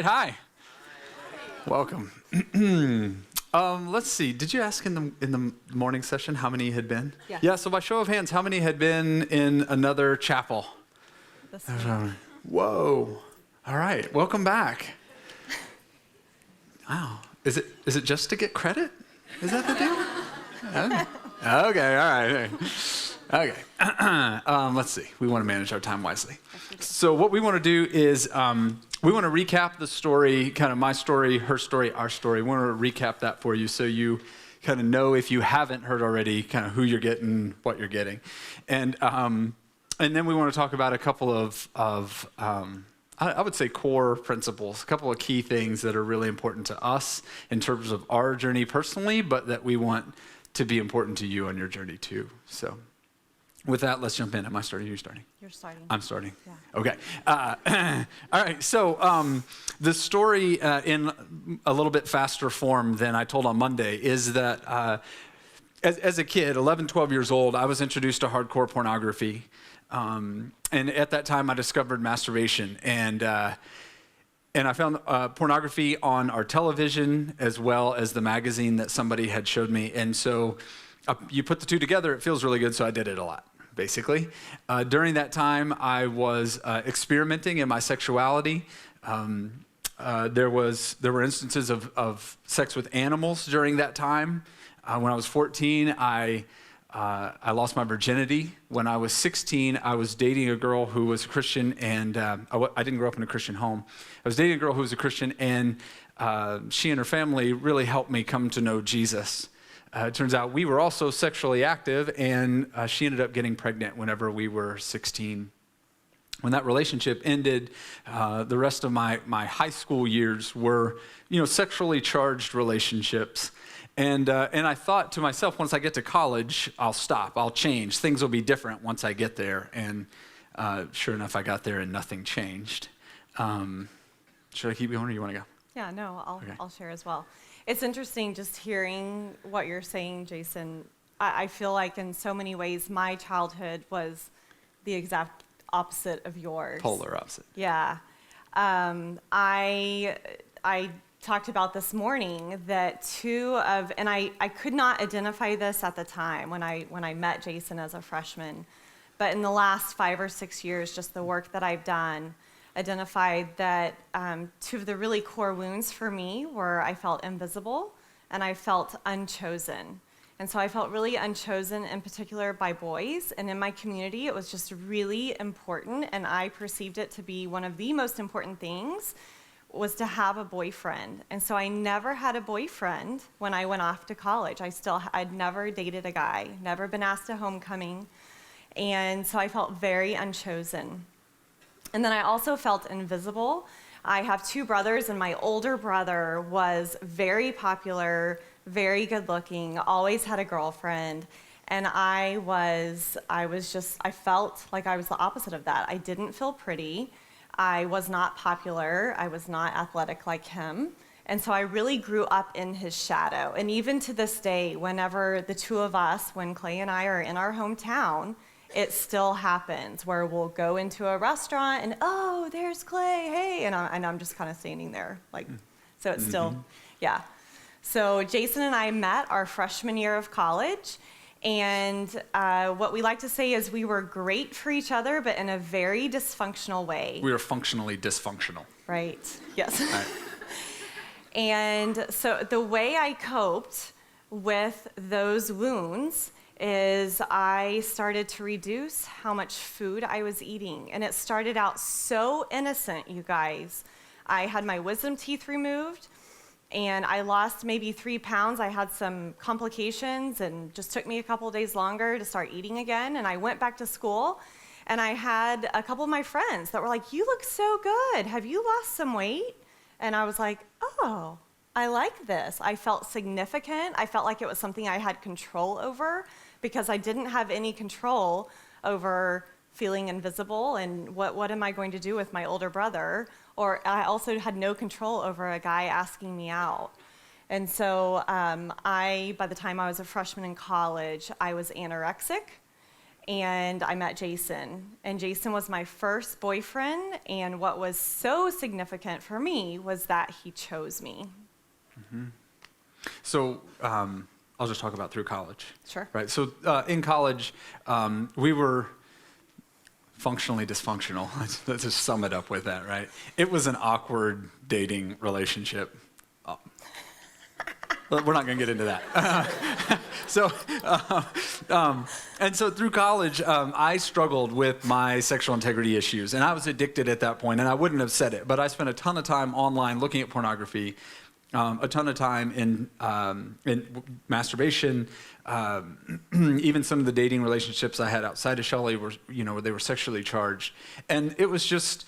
right, hi. Welcome. Let's see. Did you ask in the morning session how many had been? Yeah. Yeah. So by show of hands, how many had been in another chapel? Whoa. All right. Welcome back. Wow. Is it just to get credit? Is that the deal? Okay. All right. Okay. Let's see. We want to manage our time wisely. So what we want to do is we want to recap the story, kind of my story, her story, our story. We want to recap that for you so you kind of know, if you haven't heard already, kind of who you're getting, what you're getting. And then we want to talk about a couple of I would say core principles, a couple of key things that are really important to us in terms of our journey personally, but that we want to be important to you on your journey too. So with that, let's jump in. Am I starting? You're starting? You're starting. I'm starting. Yeah. Okay. All right. So the story in a little bit faster form than I told on Monday is that as a kid, 11, 12 years old, I was introduced to hardcore pornography. And at that time, I discovered masturbation. And I found pornography on our television as well as the magazine that somebody had showed me. And so you put the two together, it feels really good, so I did it a lot, basically. During that time, I was experimenting in my sexuality. There were instances of sex with animals during that time. When I was 14, I lost my virginity. When I was 16, I was dating a girl who was a Christian, and I didn't grow up in a Christian home. I was dating a girl who was a Christian, and she and her family really helped me come to know Jesus. It turns out we were also sexually active, and she ended up getting pregnant whenever we were 16. When that relationship ended, the rest of my high school years were, sexually charged relationships. And I thought to myself, once I get to college, I'll stop, I'll change. Things will be different once I get there. And sure enough, I got there and nothing changed. Should I keep going, or you want to go? Yeah, no, Okay. I'll share as well. It's interesting just hearing what you're saying, Jason. I feel like in so many ways, my childhood was the exact opposite of yours. Polar opposite. Yeah. I talked about this morning that and I could not identify this at the time when I met Jason as a freshman, but in the last 5 or 6 years, just the work that I've done, identified that two of the really core wounds for me were I felt invisible and I felt unchosen. And so I felt really unchosen in particular by boys, and in my community it was just really important, and I perceived it to be one of the most important things was to have a boyfriend. And so I never had a boyfriend when I went off to college. I'd never dated a guy, never been asked to homecoming, and so I felt very unchosen. And then I also felt invisible. I have 2 brothers, and my older brother was very popular, very good looking, always had a girlfriend. And I felt like I was the opposite of that. I didn't feel pretty. I was not popular. I was not athletic like him. And so I really grew up in his shadow. And even to this day, whenever the two of us, when Clay and I are in our hometown, it still happens where we'll go into a restaurant and, oh, there's Clay, hey, and I'm just kind of standing there, like, so it's still, yeah. So Jason and I met our freshman year of college, and what we like to say is we were great for each other, but in a very dysfunctional way. We were functionally dysfunctional. Right, yes. Right. And so the way I coped with those wounds is I started to reduce how much food I was eating. And it started out so innocent, you guys. I had my wisdom teeth removed, and I lost maybe 3 pounds. I had some complications, and just took me a couple of days longer to start eating again. And I went back to school, and I had a couple of my friends that were like, you look so good. Have you lost some weight? And I was like, oh, I like this. I felt significant. I felt like it was something I had control over, because I didn't have any control over feeling invisible and what am I going to do with my older brother? Or I also had no control over a guy asking me out. And so by the time I was a freshman in college, I was anorexic, and I met Jason. And Jason was my first boyfriend, and what was so significant for me was that he chose me. Mm-hmm. So I'll just talk about through college. Sure. Right. So in college, we were functionally dysfunctional. Let's just sum it up with that, right? It was an awkward dating relationship. We're not going to get into that. And so through college, I struggled with my sexual integrity issues, and I was addicted at that point, and I wouldn't have said it, but I spent a ton of time online looking at pornography, a ton of time in masturbation. Even some of the dating relationships I had outside of Shelley were, they were sexually charged, and it was just.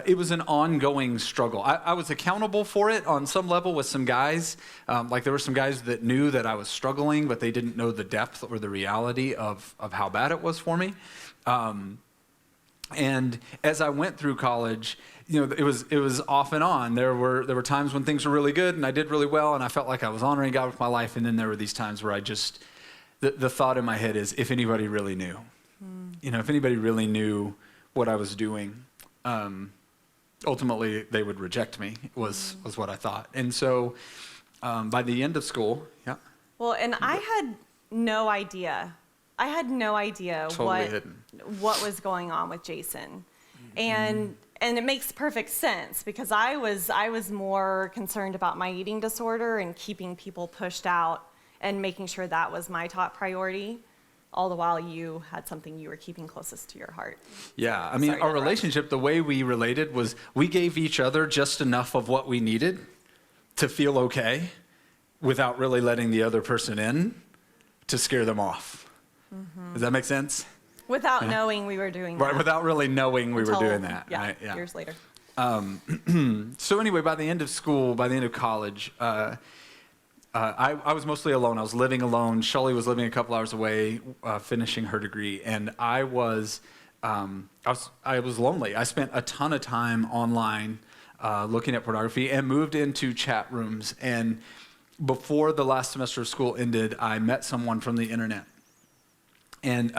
It was an ongoing struggle. I was accountable for it on some level with some guys. Like there were some guys that knew that I was struggling, but they didn't know the depth or the reality of how bad it was for me. And as I went through college, it was off and on. There were times when things were really good and I did really well and I felt like I was honoring God with my life. And then there were these times where the thought in my head is, if anybody really knew, if anybody really knew what I was doing, ultimately they would reject me, was what I thought. And so by the end of school, yeah. Well, and I had no idea. Totally what was going on with Jason. And it makes perfect sense because I was more concerned about my eating disorder and keeping people pushed out and making sure that was my top priority. All the while you had something you were keeping closest to your heart. Yeah, I mean, our relationship, the way we related was we gave each other just enough of what we needed to feel okay without really letting the other person in to scare them off. Mm-hmm. Does that make sense? Without knowing we were doing that. Right, without really knowing we were doing that. Yeah, right? Yeah. Years later. So anyway, by the end of school, by the end of college, I was mostly alone. I was living alone. Shelley was living a couple hours away, finishing her degree, and I was lonely. I spent a ton of time online looking at pornography and moved into chat rooms. And before the last semester of school ended, I met someone from the internet, and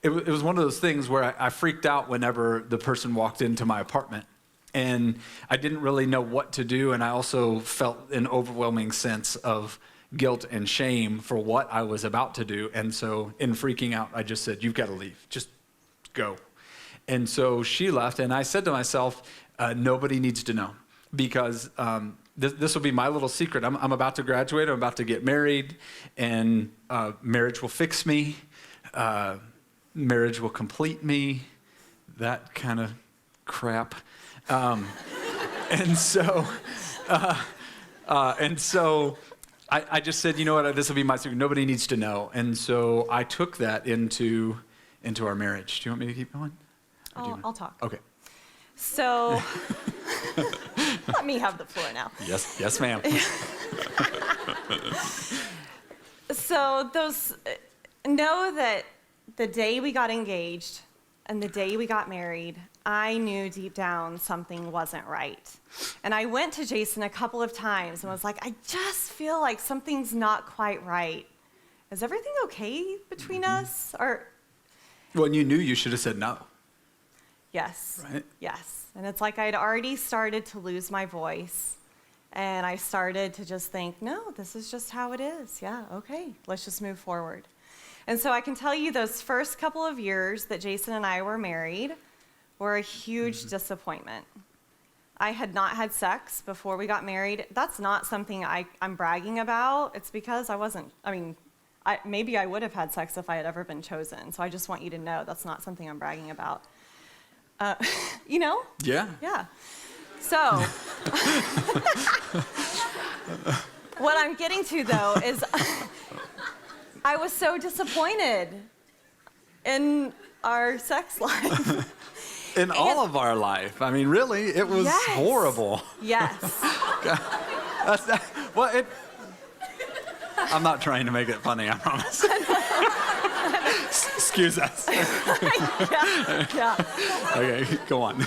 it was one of those things where I freaked out whenever the person walked into my apartment. And I didn't really know what to do, and I also felt an overwhelming sense of guilt and shame for what I was about to do. And so in freaking out, I just said, "You've got to leave. Just go." And so she left, and I said to myself, nobody needs to know, because this will be my little secret. I'm about to graduate. I'm about to get married, and marriage will fix me. Marriage will complete me. That kind of crap. And so I just said, you know what, this will be my secret. Nobody needs to know. And so I took that into our marriage. Do you want me to keep going? I'll talk. Okay. So let me have the floor now. Yes, ma'am. So know that the day we got engaged and the day we got married, I knew deep down something wasn't right. And I went to Jason a couple of times and was like, I just feel like something's not quite right. Is everything okay between us? Or Well, and you knew you should have said no. Yes. Right? Yes. And it's like I'd already started to lose my voice. And I started to just think, no, this is just how it is. Yeah, okay, let's just move forward. And so I can tell you those first couple of years that Jason and I were married were a huge disappointment. I had not had sex before we got married. That's not something I'm bragging about. It's because maybe I would have had sex if I had ever been chosen. So I just want you to know that's not something I'm bragging about. Yeah. Yeah. So what I'm getting to, though, is I was so disappointed in our sex life. In all of our life. I mean, really, it was horrible. Yes. I'm not trying to make it funny, I promise. Excuse us. Yeah. Okay, go on.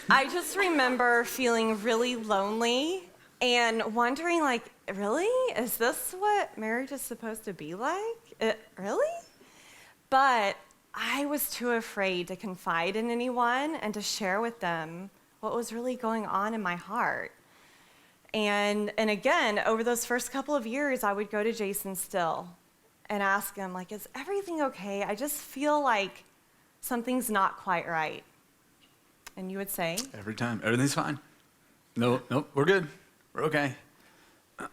I just remember feeling really lonely and wondering, really? Is this what marriage is supposed to be like? Really? But I was too afraid to confide in anyone and to share with them what was really going on in my heart. And again, over those first couple of years, I would go to Jason still and ask him, like, is everything okay? I just feel like something's not quite right. And you would say? Every time, everything's fine. No, we're good. We're okay.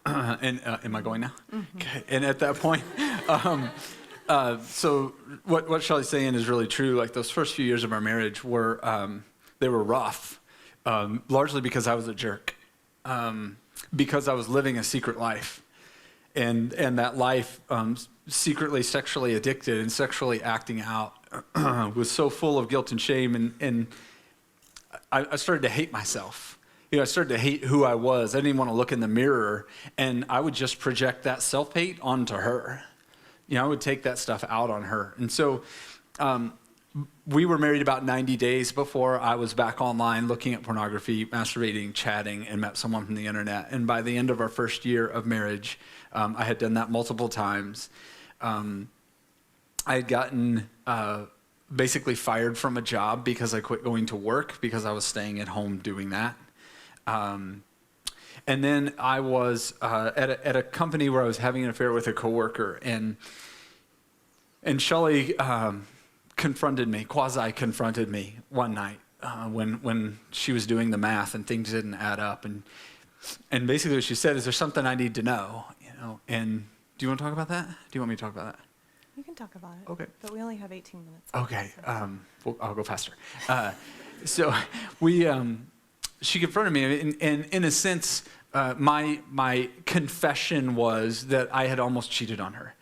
And am I going now? Mm-hmm. Okay. And at that point, so what Shelley's saying is really true. Like those first few years of our marriage were, they were rough, largely because I was a jerk, because I was living a secret life. And that life, secretly sexually addicted and sexually acting out, was so full of guilt and shame. And I started to hate myself. I started to hate who I was. I didn't even want to look in the mirror. And I would just project that self-hate onto her. I would take that stuff out on her. And so we were married about 90 days before I was back online looking at pornography, masturbating, chatting, and met someone from the internet. And by the end of our first year of marriage, I had done that multiple times. I had gotten basically fired from a job because I quit going to work because I was staying at home doing that. And then I was at a company where I was having an affair with a coworker, and Shelley quasi-confronted me one night when she was doing the math and things didn't add up, and basically what she said is, "There's something I need to know." And do you want to talk about that? Do you want me to talk about that? You can talk about it. Okay. But we only have 18 minutes. Okay. I'll go faster. So she confronted me, and in a sense, my confession was that I had almost cheated on her.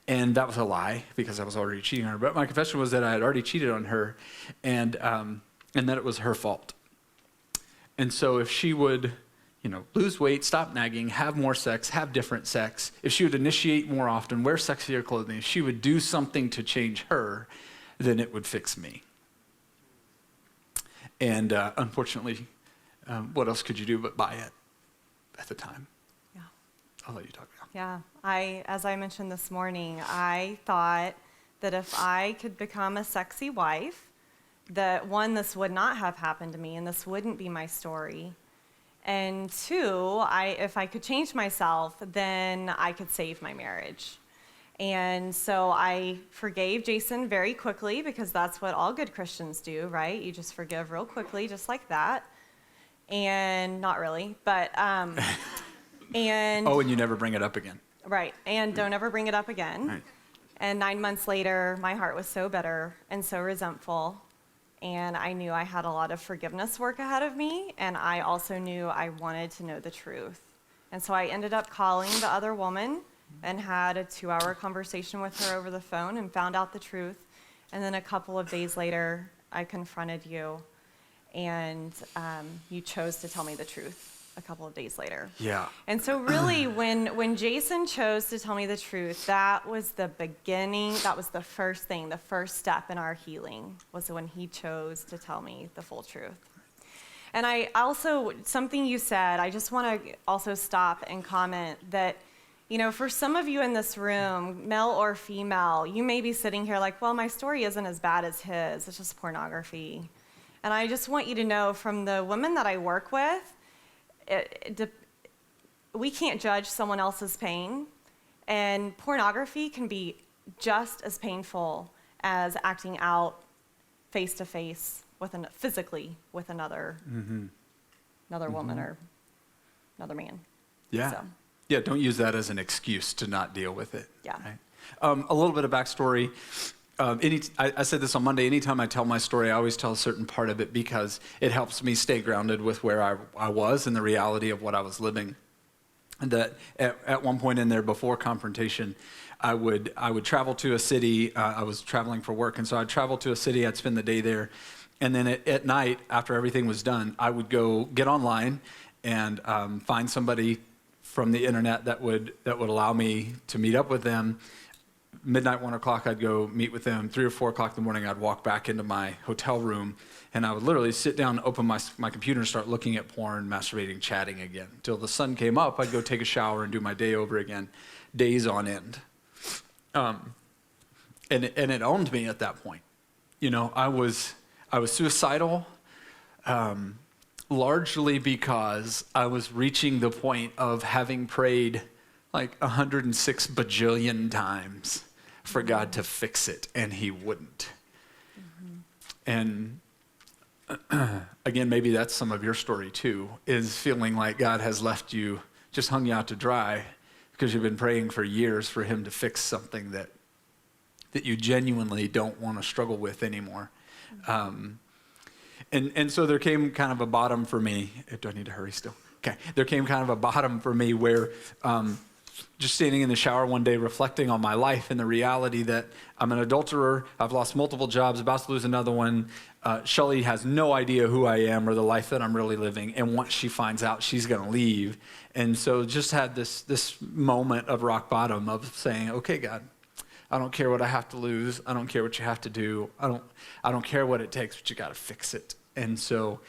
And that was a lie, because I was already cheating on her. But my confession was that I had already cheated on her, and that it was her fault. And so if she would, lose weight, stop nagging, have more sex, have different sex, if she would initiate more often, wear sexier clothing, if she would do something to change her, then it would fix me. And unfortunately, what else could you do but buy it at the time? Yeah. I'll let you talk now. Yeah. As I mentioned this morning, I thought that if I could become a sexy wife, that one, this would not have happened to me and this wouldn't be my story. And two, if I could change myself, then I could save my marriage. And so I forgave Jason very quickly, because that's what all good Christians do, right? You just forgive real quickly, just like that. And not really, but and and you never bring it up again. Right, and don't ever bring it up again. Right. And 9 months later, my heart was so bitter and so resentful, and I knew I had a lot of forgiveness work ahead of me, and I also knew I wanted to know the truth. And so I ended up calling the other woman and had a 2-hour conversation with her over the phone and found out the truth. And then a couple of days later, I confronted you, and you chose to tell me the truth a couple of days later. Yeah. And so really, when Jason chose to tell me the truth, that was the beginning, that was the first thing, the first step in our healing, was when he chose to tell me the full truth. And I also, something you said, I just want to also stop and comment that, for some of you in this room, male or female, you may be sitting here like, well, my story isn't as bad as his, it's just pornography. And I just want you to know, from the women that I work with, we can't judge someone else's pain, and pornography can be just as painful as acting out face-to-face physically with another woman or another man. Yeah. So. Yeah, don't use that as an excuse to not deal with it. Yeah. Right? A little bit of backstory. I said this on Monday. Anytime I tell my story, I always tell a certain part of it, because it helps me stay grounded with where I was and the reality of what I was living. And that at one point in there, before confrontation, I would travel to a city. I was traveling for work, and so I'd travel to a city. I'd spend the day there, and then at night, after everything was done, I would go get online and find somebody from the internet that would allow me to meet up with them. Midnight, 1 o'clock, I'd go meet with them. 3 or 4 o'clock in the morning, I'd walk back into my hotel room, and I would literally sit down, open my computer, and start looking at porn, masturbating, chatting again. Till the sun came up, I'd go take a shower and do my day over again, days on end. And it owned me at that point. You know, I was suicidal, largely because I was reaching the point of having prayed like 106 bajillion times for God to fix it, and he wouldn't. And again, maybe that's some of your story too, is feeling like God has left you, just hung you out to dry because you've been praying for years for him to fix something that you genuinely don't want to struggle with anymore. And so there came kind of a bottom for me. Do I need to hurry still? Okay. There came kind of a bottom for me where just standing in the shower one day reflecting on my life and the reality that I'm an adulterer, I've lost multiple jobs, about to lose another one. Shelley has no idea who I am or the life that I'm really living. And once she finds out, she's going to leave. And so just had this moment of rock bottom of saying, okay, God, I don't care what I have to lose. I don't care what you have to do. I don't care what it takes, but you got to fix it. And so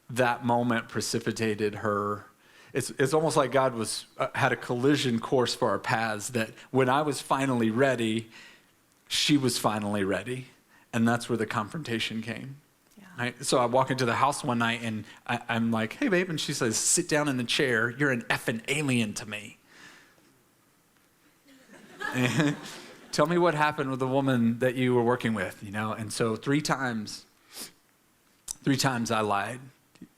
that moment precipitated her. It's almost like God had a collision course for our paths, that when I was finally ready, she was finally ready. And that's where the confrontation came. Yeah. Right? So I walk into the house one night and I'm like, hey, babe. And she says, sit down in the chair. You're an effing alien to me. Tell me what happened with the woman that you were working with, you know? And so three times I lied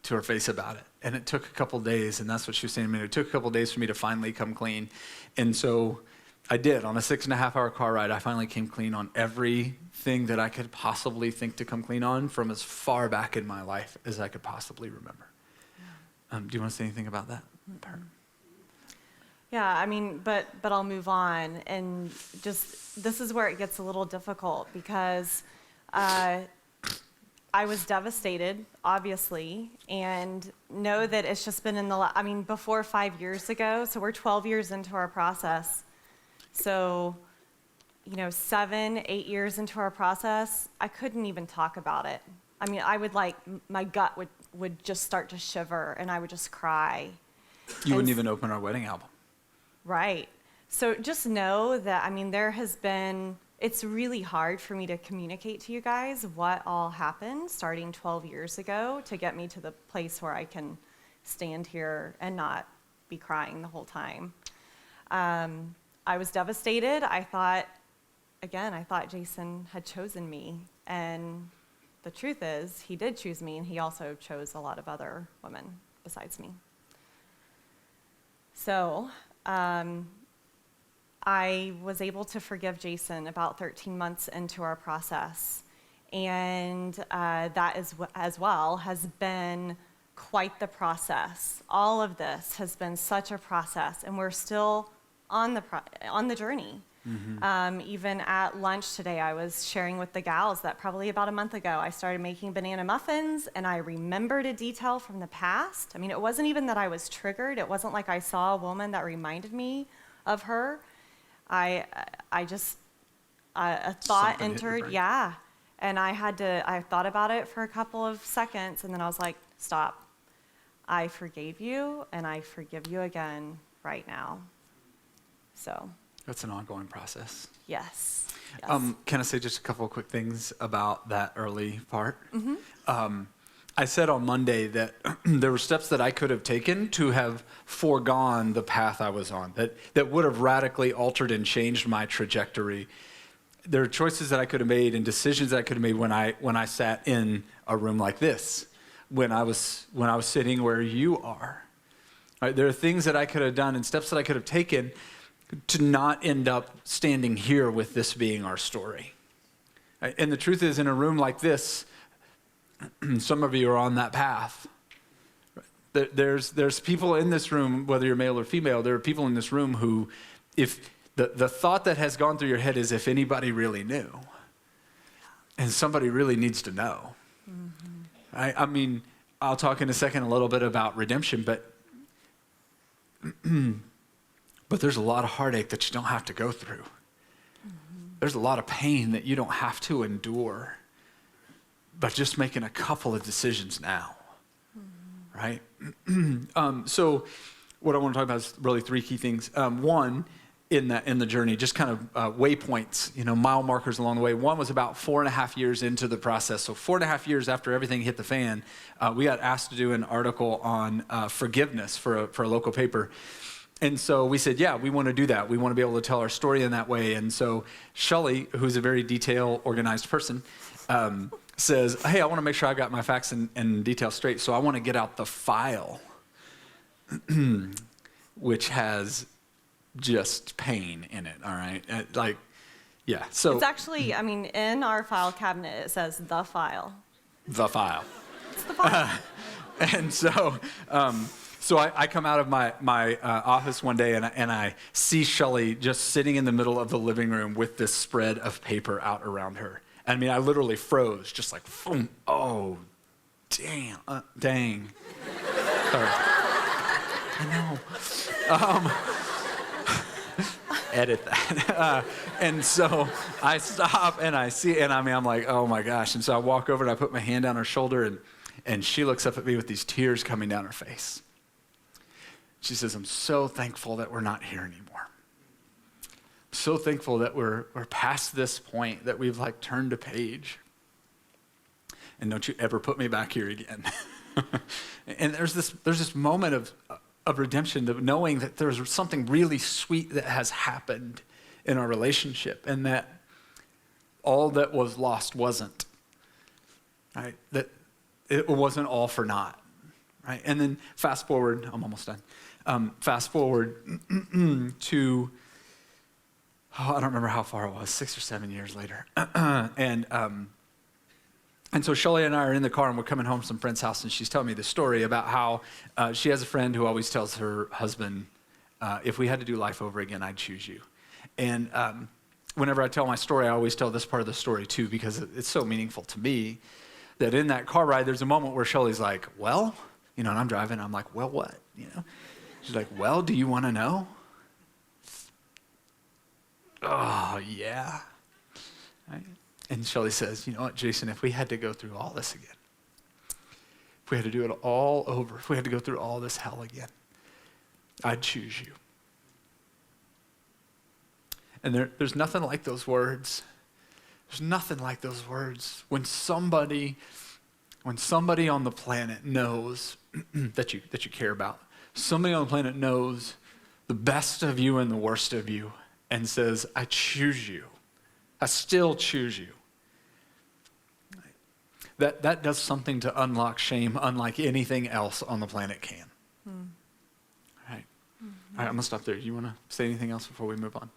to her face about it. And it took a couple days, and that's what she was saying to me. It took a couple days for me to finally come clean. And so I did. On a 6.5-hour car ride, I finally came clean on everything that I could possibly think to come clean on from as far back in my life as I could possibly remember. Yeah. Do you want to say anything about that? Mm-hmm. Yeah, I mean, but I'll move on. And just, this is where it gets a little difficult because I was devastated, obviously, and know that it's just been before 5 years ago, so we're 12 years into our process. So, 7, 8 years into our process, I couldn't even talk about it. I mean, I would my gut would just start to shiver, and I would just cry. You wouldn't even open our wedding album. Right. So just know that, it's really hard for me to communicate to you guys what all happened starting 12 years ago to get me to the place where I can stand here and not be crying the whole time. I was devastated. I thought Jason had chosen me. And the truth is, he did choose me, and he also chose a lot of other women besides me. So, I was able to forgive Jason about 13 months into our process. And that as well has been quite the process. All of this has been such a process, and we're still on the journey. Mm-hmm. Even at lunch today, I was sharing with the gals that probably about a month ago, I started making banana muffins, and I remembered a detail from the past. I mean, it wasn't even that I was triggered. It wasn't like I saw a woman that reminded me of her. A thought entered, yeah, and I thought about it for a couple of seconds, and then I was like, stop. I forgave you, and I forgive you again right now. So. That's an ongoing process. Yes. Can I say just a couple of quick things about that early part? Mm-hmm. I said on Monday that there were steps that I could have taken to have foregone the path I was on, that would have radically altered and changed my trajectory. There are choices that I could have made and decisions that I could have made when I sat in a room like this, when I was sitting where you are. Right? There are things that I could have done and steps that I could have taken to not end up standing here with this being our story. Right? And the truth is, in a room like this, some of you are on that path. There's people in this room, whether you're male or female, there are people in this room who, if the thought that has gone through your head is if anybody really knew, and somebody really needs to know. Mm-hmm. I mean, I'll talk in a second a little bit about redemption, but there's a lot of heartache that you don't have to go through. Mm-hmm. There's a lot of pain that you don't have to endure. But just making a couple of decisions now, mm-hmm. right? So what I want to talk about is really three key things. One in the journey, just kind of waypoints, mile markers along the way. One was about 4.5 years into the process. So 4.5 years after everything hit the fan, we got asked to do an article on forgiveness for a local paper. And so we said, yeah, we want to do that. We want to be able to tell our story in that way. And so Shelley, who's a very detail organized person, says, hey, I want to make sure I got my facts and details straight. So I want to get out the file, which has just pain in it, all right? So. It's actually, in our file cabinet, it says the file. The file. It's the file. And so, I come out of my office one day and I see Shelley just sitting in the middle of the living room with this spread of paper out around her. I literally froze, just like, boom. Oh, dang. Sorry. I know. Edit that. And so I stop and I see, and I'm like, oh my gosh. And so I walk over and I put my hand on her shoulder and she looks up at me with these tears coming down her face. She says, I'm so thankful that we're not here anymore. I'm so thankful that we're past this point, that we've turned a page. And don't you ever put me back here again. And there's this moment of redemption, of knowing that there's something really sweet that has happened in our relationship, and that all that was lost wasn't, right? That it wasn't all for naught, right? And then fast forward, I'm almost done. Fast forward to, I don't remember how far it was, 6 or 7 years later. And so Shelley and I are in the car and we're coming home from some friend's house, and she's telling me this story about how she has a friend who always tells her husband, if we had to do life over again, I'd choose you. And whenever I tell my story, I always tell this part of the story too, because it's so meaningful to me, that in that car ride, there's a moment where Shelley's like, well, and I'm driving, I'm like, well, what? She's like, well, do you want to know? Oh, yeah. Right? And Shelley says, you know what, Jason, if we had to go through all this again, if we had to do it all over, if we had to go through all this hell again, I'd choose you. And there's nothing like those words. There's nothing like those words. When somebody on the planet knows that you care about, somebody on the planet knows the best of you and the worst of you and says, I choose you. I still choose you. That does something to unlock shame unlike anything else on the planet can. All right. Mm-hmm. All right, I'm going to stop there. You want to say anything else before we move on?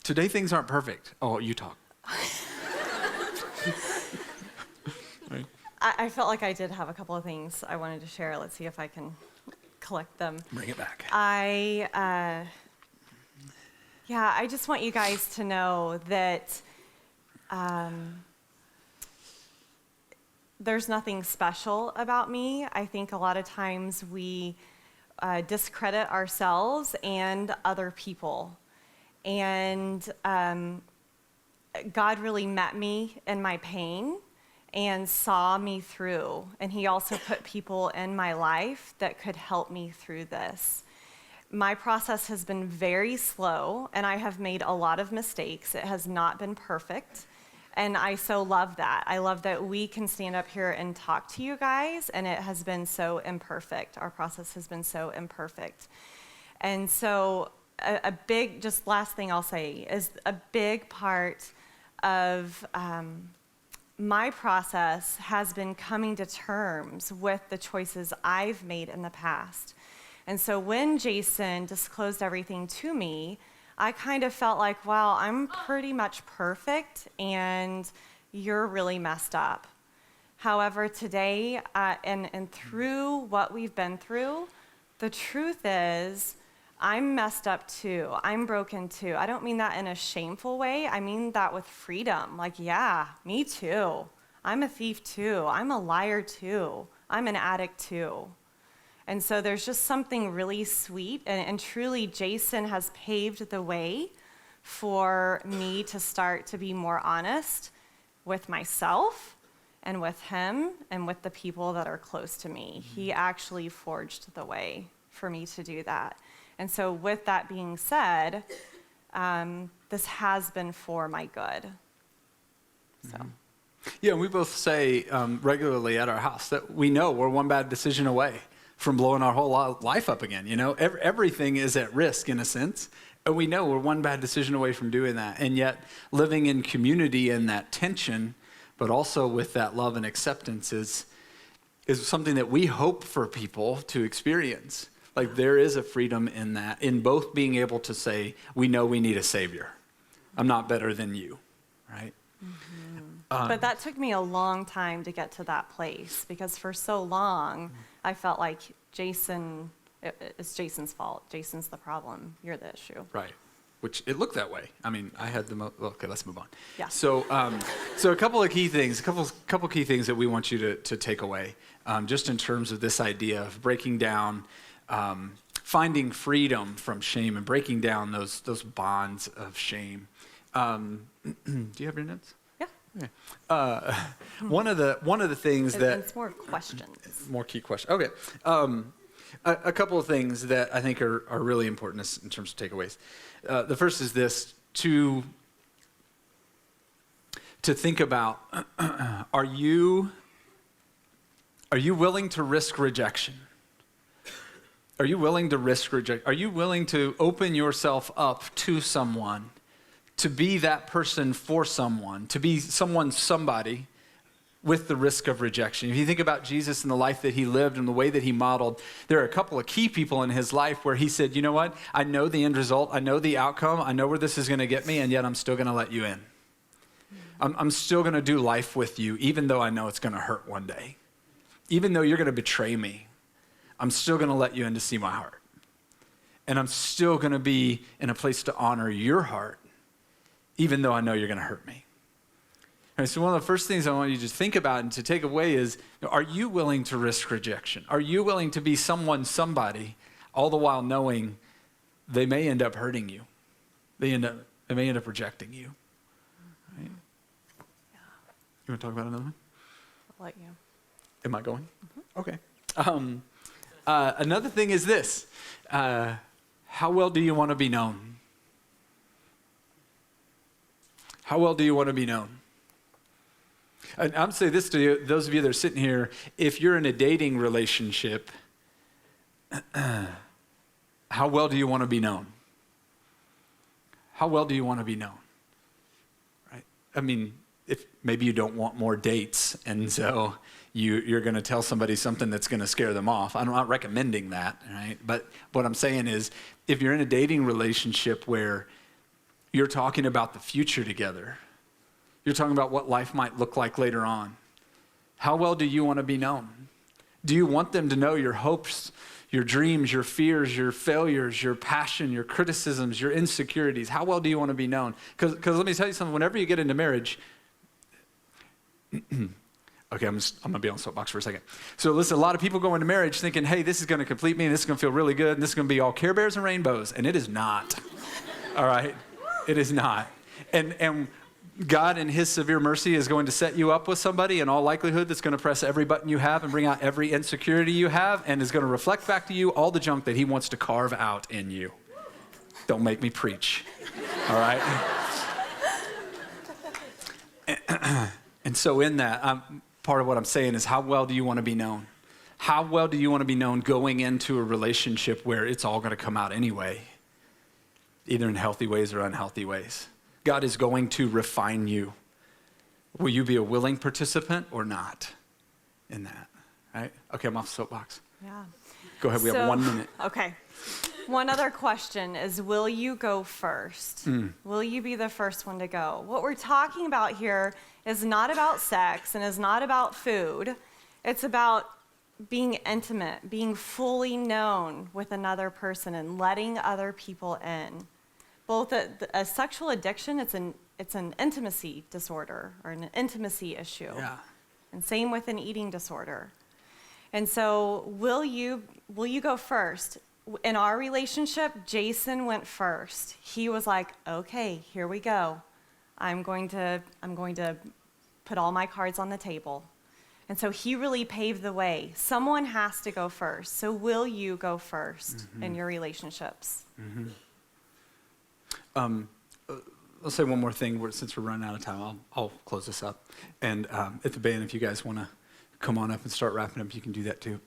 Today things aren't perfect. Oh, you talk. Right. I felt like I did have a couple of things I wanted to share. Let's see if I can collect them. Bring it back. I just want you guys to know that there's nothing special about me. I think a lot of times we discredit ourselves and other people. And God really met me in my pain and saw me through. And he also put people in my life that could help me through this. My process has been very slow, and I have made a lot of mistakes. It has not been perfect, and I so love that. I love that we can stand up here and talk to you guys, and it has been so imperfect. Our process has been so imperfect. And so a big, just last thing I'll say, is a big part of my process has been coming to terms with the choices I've made in the past. And so when Jason disclosed everything to me, I kind of felt like, wow, I'm pretty much perfect and you're really messed up. However, today, and through what we've been through, the truth is I'm messed up too. I'm broken too. I don't mean that in a shameful way. I mean that with freedom. Like, yeah, me too. I'm a thief too. I'm a liar too. I'm an addict too. And so there's just something really sweet, and truly Jason has paved the way for me to start to be more honest with myself and with him and with the people that are close to me. He actually forged the way for me to do that. And so with that being said, this has been for my good. So. Yeah, we both say regularly at our house that we know we're one bad decision away from blowing our whole life up again. You know, everything is at risk in a sense. And we know we're one bad decision away from doing that. And yet living in community and that tension, but also with that love and acceptance is something that we hope for people to experience. Like there is a freedom in that, in both being able to say, we know we need a savior. I'm not better than you, right? Mm-hmm. But that took me a long time to get to that place because for so long, I felt like Jason, it's Jason's fault. Jason's the problem. You're the issue. Right. Which it looked that way. I mean, I had the okay, let's move on. Yeah. So, so a couple of key things, couple key things that we want you to take away, just in terms of this idea of breaking down, finding freedom from shame and breaking down those bonds of shame. Do you have your notes? Yeah. Okay. One of the things that it's more questions. More key questions. Okay. A couple of things that I think are really important in terms of takeaways. The first is this: to think about, are you willing to risk rejection? Are you willing to risk rejection? Are you willing to open yourself up to someone, to be that person for someone, to be somebody with the risk of rejection? If you think about Jesus and the life that he lived and the way that he modeled, there are a couple of key people in his life where he said, you know what? I know the end result. I know the outcome. I know where this is going to get me, and yet I'm still going to let you in. I'm still going to do life with you, even though I know it's going to hurt one day. Even though you're going to betray me, I'm still going to let you in to see my heart. And I'm still going to be in a place to honor your heart, even though I know you're going to hurt me. All right, so one of the first things I want you to think about and to take away is, are you willing to risk rejection? Are you willing to be somebody, all the while knowing they may end up hurting you? They may end up rejecting you. Right? Yeah. You want to talk about another one? I'll let you. Am I going? Mm-hmm. Okay. Another thing is this. How well do you want to be known? How well do you want to be known? And I'm saying this to you, those of you that are sitting here, if you're in a dating relationship, how well do you want to be known? How well do you want to be known? Right? I mean, if maybe you don't want more dates, and so you're going to tell somebody something that's going to scare them off. I'm not recommending that, right? But what I'm saying is, if you're in a dating relationship where you're talking about the future together, you're talking about what life might look like later on, how well do you want to be known? Do you want them to know your hopes, your dreams, your fears, your failures, your passion, your criticisms, your insecurities? How well do you want to be known? Because let me tell you something, whenever you get into marriage, okay, I'm going to be on the soapbox for a second. So listen, a lot of people go into marriage thinking, hey, this is going to complete me, and this is going to feel really good, and this is going to be all Care Bears and rainbows, and it is not. All right? It is not. And God in his severe mercy is going to set you up with somebody in all likelihood that's going to press every button you have and bring out every insecurity you have and is going to reflect back to you all the junk that he wants to carve out in you. Don't make me preach. All right? And so in that, part of what I'm saying is, how well do you want to be known? How well do you want to be known going into a relationship where it's all going to come out anyway, either in healthy ways or unhealthy ways? God is going to refine you. Will you be a willing participant or not in that? Right? Okay, I'm off the soapbox. Yeah. Go ahead, we have 1 minute. Okay. One other question is, will you go first? Will you be the first one to go? What we're talking about here is not about sex and is not about food. It's about being intimate, being fully known with another person and letting other people in. Both a sexual addiction, it's an intimacy disorder or an intimacy issue. Yeah. And same with an eating disorder. And so will you go first? In our relationship, Jason went first. He was like, okay, here we go. I'm going to put all my cards on the table. And so he really paved the way. Someone has to go first. So will you go first in your relationships? I'll say one more thing since we're running out of time. I'll close this up. And at the band, if you guys want to come on up and start wrapping up, you can do that too.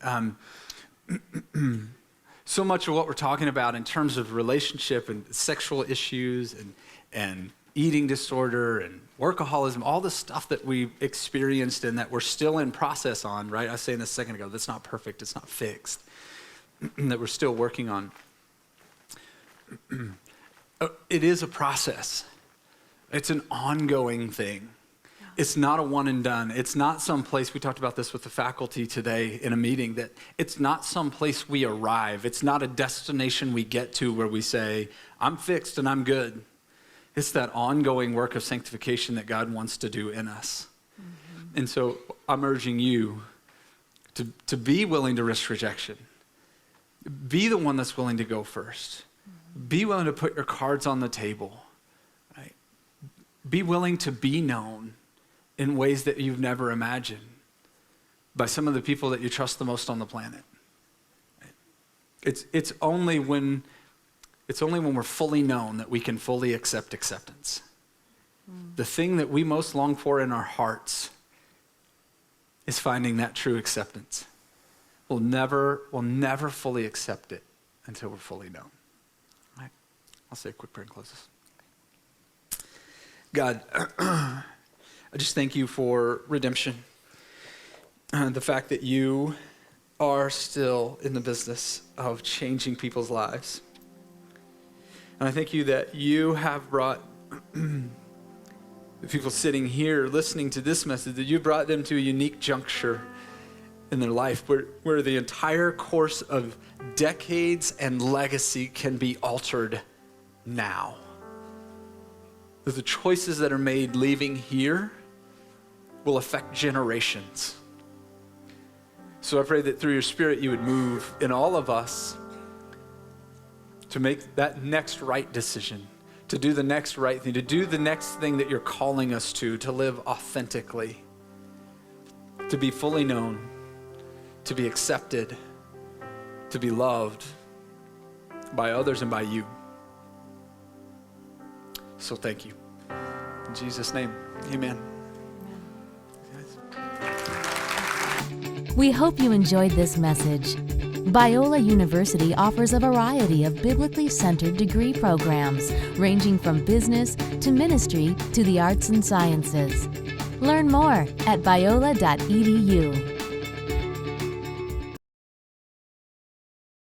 So much of what we're talking about in terms of relationship and sexual issues and eating disorder and workaholism, all the stuff that we've experienced and that we're still in process on, right? I was saying this a second ago, that's not perfect, it's not fixed, that we're still working on. It is a process. It's an ongoing thing. It's not a one and done. It's not some place, we talked about this with the faculty today in a meeting, that it's not some place we arrive. It's not a destination we get to where we say, I'm fixed and I'm good. It's that ongoing work of sanctification that God wants to do in us. And so I'm urging you to be willing to risk rejection. Be the one that's willing to go first. Be willing to put your cards on the table. Right? Be willing to be known in ways that you've never imagined by some of the people that you trust the most on the planet. Right? It's only when we're fully known that we can fully accept acceptance. The thing that we most long for in our hearts is finding that true acceptance. We'll never fully accept it until we're fully known. Right? I'll say a quick prayer and close this. God, I just thank you for redemption. The fact that you are still in the business of changing people's lives. And I thank you that you have brought the people sitting here listening to this message, that you brought them to a unique juncture in their life where the entire course of decades and legacy can be altered now. That the choices that are made leaving here will affect generations. So I pray that through your Spirit you would move in all of us to make that next right decision, to do the next right thing, to do the next thing that you're calling us to live authentically, to be fully known, to be accepted, to be loved by others and by you. So thank you. In Jesus' name, amen. We hope you enjoyed this message. Biola University offers a variety of biblically centered degree programs, ranging from business to ministry to the arts and sciences. Learn more at biola.edu.